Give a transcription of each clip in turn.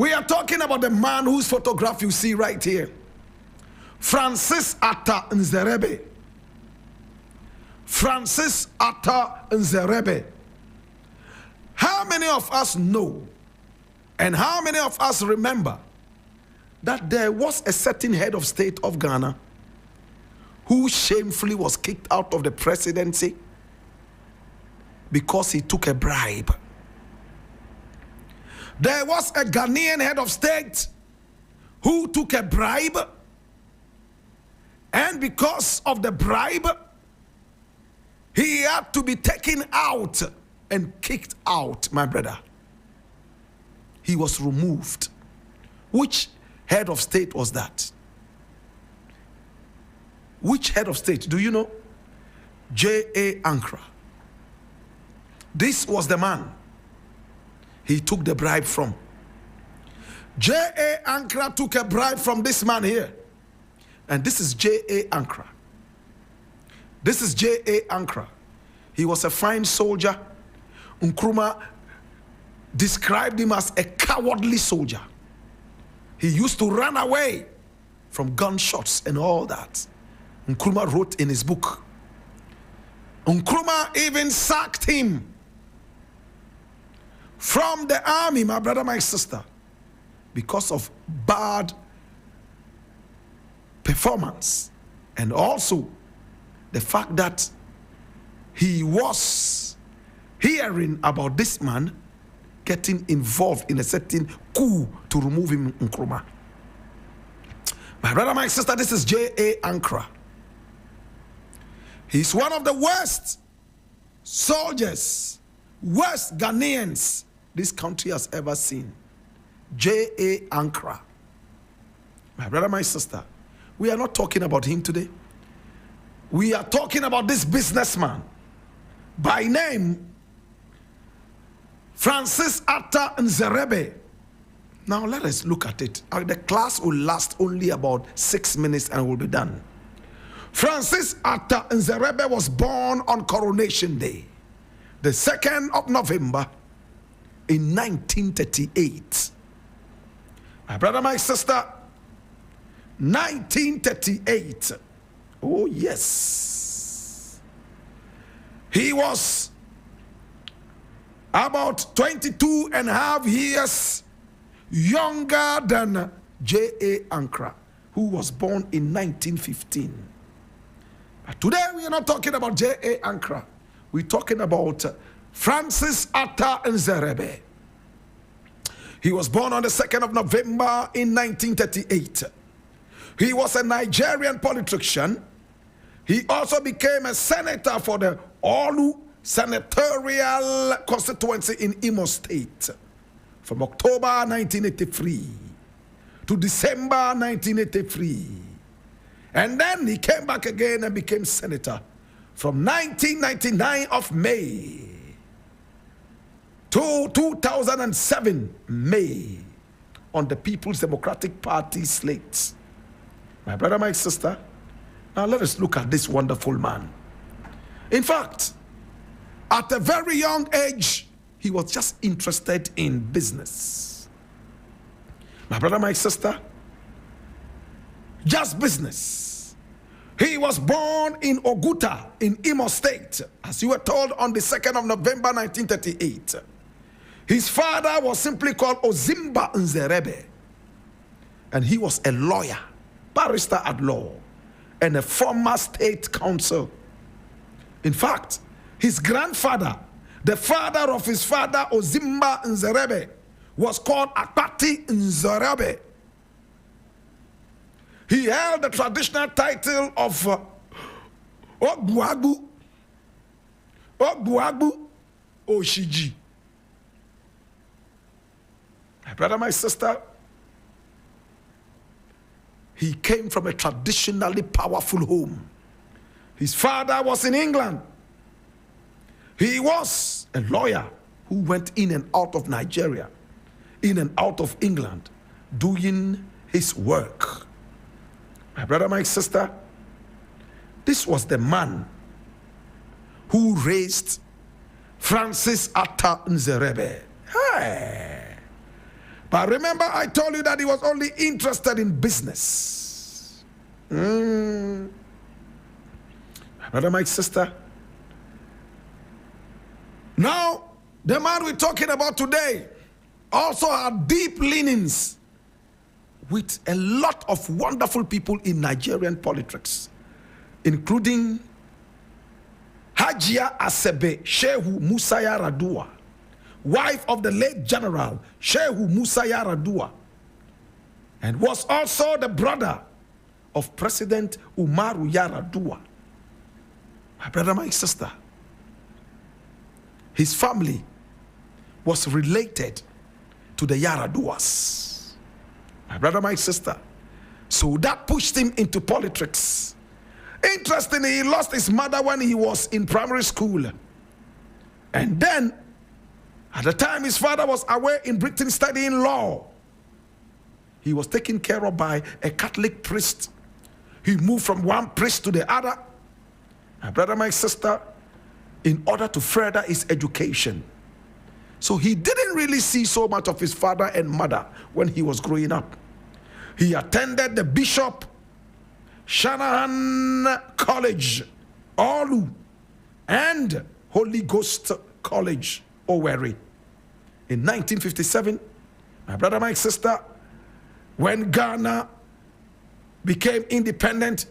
We are talking about the man whose photograph you see right here. Francis Atta Nzerebe. Francis Atta Nzerebe. How many of us know and how many of us remember that there was a certain head of state of Ghana who shamefully was kicked out of the presidency because he took a bribe? There was a Ghanaian head of state who took a bribe, and because of the bribe, he had to be taken out and kicked out, my brother. He was removed. Which head of state was that? Which head of state? Do you know? J.A. Ankara. This was the man he took the bribe from. J.A. Ankara took a bribe from this man here. And this is J.A. Ankara. This is J.A. Ankara. He was a fine soldier. Nkrumah described him as a cowardly soldier. He used to run away from gunshots and all that. Nkrumah wrote in his book. Nkrumah even sacked him from the army, my brother, my sister, because of bad performance, and also the fact that he was hearing about this man getting involved in a certain coup to remove him, Nkrumah. My brother, my sister, this is J.A. Ankara. He's one of the worst soldiers, worst Ghanaians this country has ever seen. J.A. Ankara. My brother, my sister, we are not talking about him today. We are talking about this businessman by name Francis Atta Nzerebe. Now let us look at it. The class will last only about 6 minutes and we'll be done. Francis Atta Nzerebe was born on Coronation Day, the 2nd of November in 1938. My brother, my sister, 1938. Oh yes. He was about 22 and a half years younger than J.A. Ankara, who was born in 1915. But today we are not talking about J.A. Ankara. We're talking about Francis Atta Nzerebe. He was born on the 2nd of November in 1938. He was a Nigerian politician. He also became a senator for the Olu senatorial constituency in Imo State from October 1983 to December 1983. And then he came back again and became senator from 1999 of May to 2007 May on the People's Democratic Party slate. My brother, my sister, now let us look at this wonderful man. In fact, at a very young age, he was just interested in business. My brother, my sister, just business. He was born in Oguta in Imo State, as you were told, on the 2nd of November 1938. His father was simply called Ozimba Nzerebe, and he was a lawyer, barrister at law, and a former state council. In fact, his grandfather, the father of his father, Ozimba Nzerebe, was called Akpati Nzerebe. He held the traditional title of Ogbuagu Oshiji. My brother, my sister, he came from a traditionally powerful home. His father was in England. He was a lawyer who went in and out of Nigeria, in and out of England, doing his work. My brother, my sister, this was the man who raised Francis Atta Nzerebe. Hey. But remember, I told you that he was only interested in business. Brother, my sister. Now, the man we're talking about today also had deep leanings with a lot of wonderful people in Nigerian politics, including Hajia Asebe Shehu Musa Yaradua, wife of the late General Shehu Musa Yaradua, and was also the brother of President Umaru Yaradua. My brother, my sister, his family was related to the Yaraduas. My brother, my sister. So that pushed him into politics. Interestingly, he lost his mother when he was in primary school. And then, at the time his father was away in Britain studying law, he was taken care of by a Catholic priest. He moved from one priest to the other. My brother, my sister, in order to further his education. So he didn't really see so much of his father and mother when he was growing up. He attended the Bishop Shanahan College, Olu, and Holy Ghost College, Owerri. In 1957, my brother, my sister, when Ghana became independent,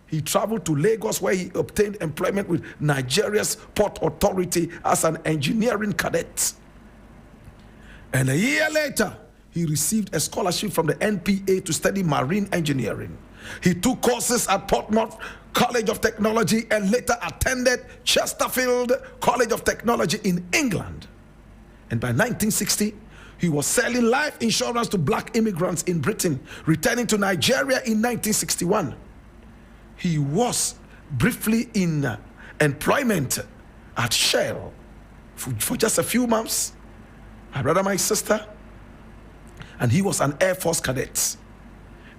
he traveled to Lagos, where he obtained employment with Nigeria's Port Authority as an engineering cadet. And a year later, he received a scholarship from the NPA to study marine engineering. He took courses at Portsmouth College of Technology and later attended Chesterfield College of Technology in England. And by 1960, he was selling life insurance to black immigrants in Britain, returning to Nigeria in 1961. He was briefly in employment at Shell for just a few months. My brother, my sister, and he was an Air Force cadet.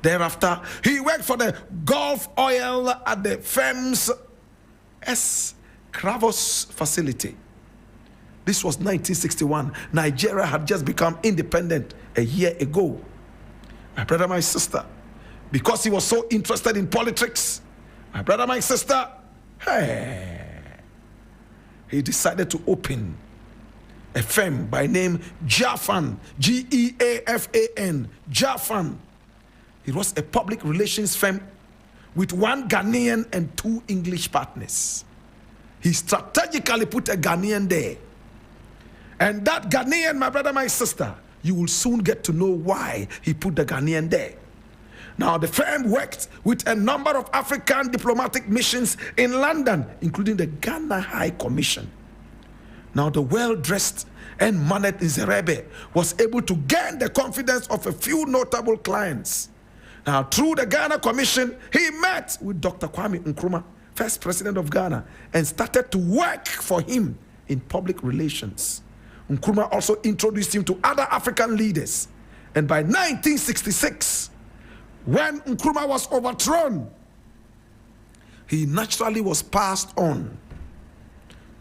Thereafter, he worked for the Gulf Oil at the firm's S. Kravos facility. This was 1961. Nigeria had just become independent a year ago. My brother, my sister, because he was so interested in politics, my brother, my sister, he decided to open a firm by name Jafan, Geafan, Jafan. It was a public relations firm with one Ghanaian and two English partners. He strategically put a Ghanaian there. And that Ghanaian, my brother, my sister, you will soon get to know why he put the Ghanaian there. Now, the firm worked with a number of African diplomatic missions in London, including the Ghana High Commission. Now, the well-dressed and mannered Nzerebe was able to gain the confidence of a few notable clients. Now, through the Ghana Commission, he met with Dr. Kwame Nkrumah, first president of Ghana, and started to work for him in public relations. Nkrumah also introduced him to other African leaders. And by 1966, when Nkrumah was overthrown, he naturally was passed on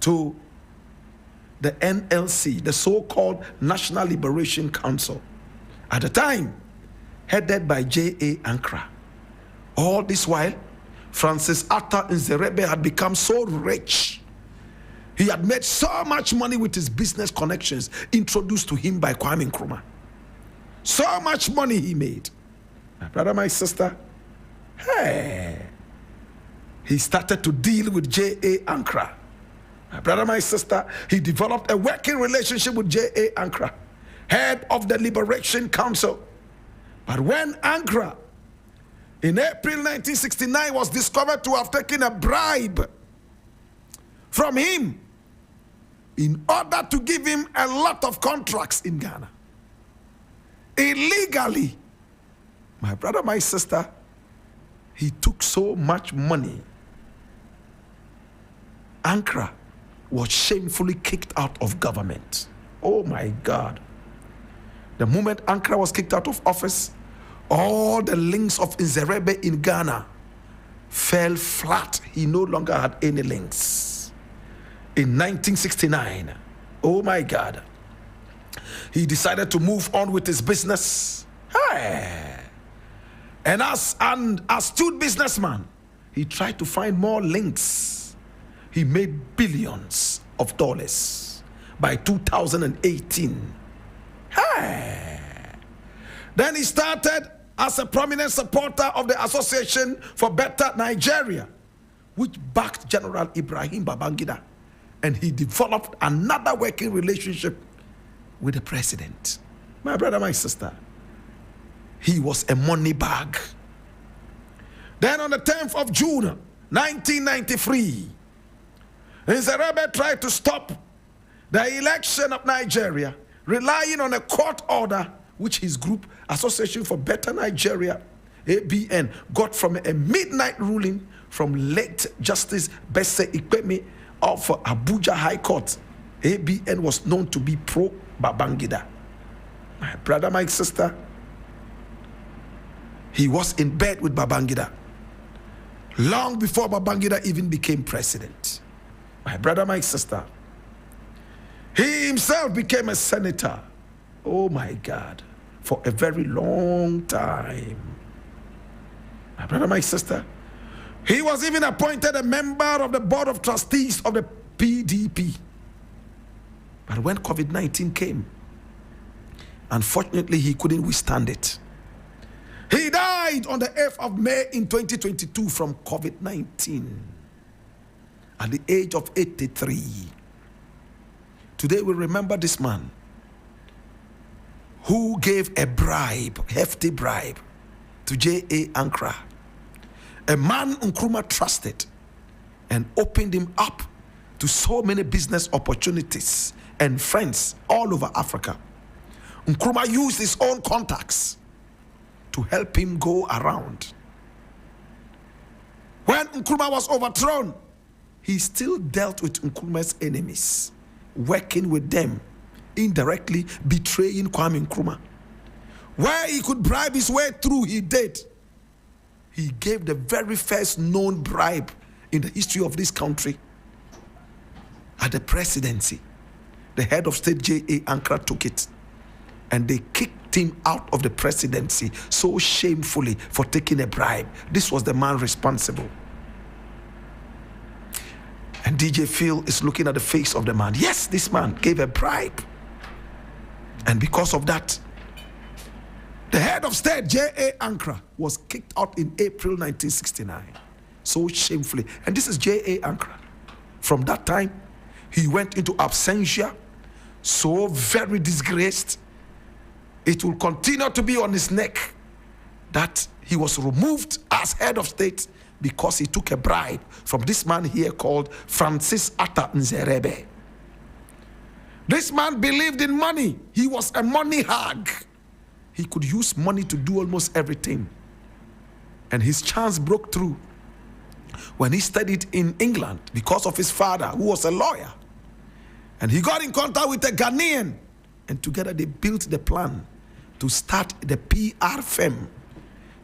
to the NLC, the so-called National Liberation Council, at the time headed by J.A. Ankara. All this while, Francis Arthur Nzerebe had become so rich. He had made so much money with his business connections introduced to him by Kwame Nkrumah. So much money he made. My brother, my sister, he started to deal with J.A. Ankara. My brother, my sister, he developed a working relationship with J.A. Ankara, head of the Liberation Council. But when Ankara, in April 1969, was discovered to have taken a bribe from him in order to give him a lot of contracts in Ghana, illegally, my brother, my sister, he took so much money. Ankara was shamefully kicked out of government. Oh my God. The moment Ankara was kicked out of office, all the links of Nzerebe in Ghana fell flat. He no longer had any links. In 1969, oh my God, He decided to move on with his business. Hey. And as an astute businessman, he tried to find more links. He made billions of dollars by 2018. Hey. Then he started as a prominent supporter of the Association for Better Nigeria, which backed General Ibrahim Babangida. And he developed another working relationship with the president. My brother, my sister, he was a money bag. Then on the 10th of June, 1993, Nzerebe tried to stop the election of Nigeria, relying on a court order which his group, Association for Better Nigeria, ABN, got from a midnight ruling from late Justice Bese Ikpeme of Abuja High Court. ABN was known to be pro-Babangida. My brother, my sister, he was in bed with Babangida long before Babangida even became president. My brother, my sister, he himself became a senator. Oh my God, for a very long time. My brother, my sister, he was even appointed a member of the board of trustees of the PDP. But when COVID-19 came, unfortunately, he couldn't withstand it. He died on the 8th of May in 2022 from COVID-19 at the age of 83. Today we remember this man who gave a bribe, hefty bribe, to J.A. Ankara, a man Nkrumah trusted and opened him up to so many business opportunities and friends all over Africa. Nkrumah used his own contacts to help him go around. When Nkrumah was overthrown, he still dealt with Nkrumah's enemies, working with them, indirectly betraying Kwame Nkrumah. Where he could bribe his way through, he did. He gave the very first known bribe in the history of this country. At the presidency, the head of state J.A. Ankara took it, and they kicked him out of the presidency so shamefully for taking a bribe. This was the man responsible. And DJ Phil is looking at the face of the man. Yes, this man gave a bribe. And because of that, the head of state, J.A. Ankara, was kicked out in April 1969. So shamefully. And this is J.A. Ankara. From that time, he went into absentia, so very disgraced. It will continue to be on his neck that he was removed as head of state because he took a bribe from this man here called Francis Atta Nzerebe. This man believed in money. He was a money hog. He could use money to do almost everything. And his chance broke through when he studied in England because of his father, who was a lawyer. And he got in contact with a Ghanaian, and together they built the plan to start the PR firm,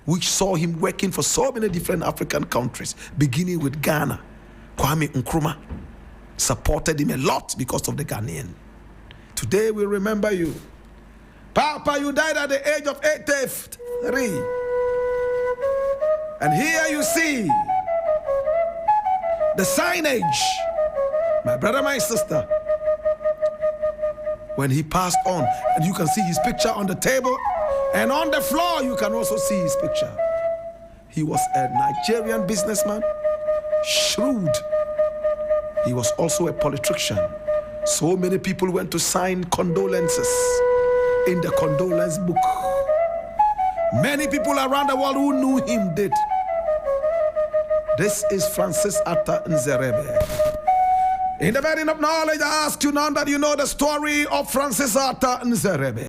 which saw him working for so many different African countries, beginning with Ghana. Kwame Nkrumah supported him a lot because of the Ghanaian. Today we remember you. Papa, you died at the age of 83. And here you see the signage, my brother, my sister, when he passed on. And you can see his picture on the table. And on the floor, you can also see his picture. He was a Nigerian businessman, shrewd. He was also a politician. So many people went to sign condolences in the condolence book. Many people around the world who knew him did. This is Francis Atta Nzerebe. In the beginning of knowledge, I ask you now that you know the story of Francis Atta Nzerebe.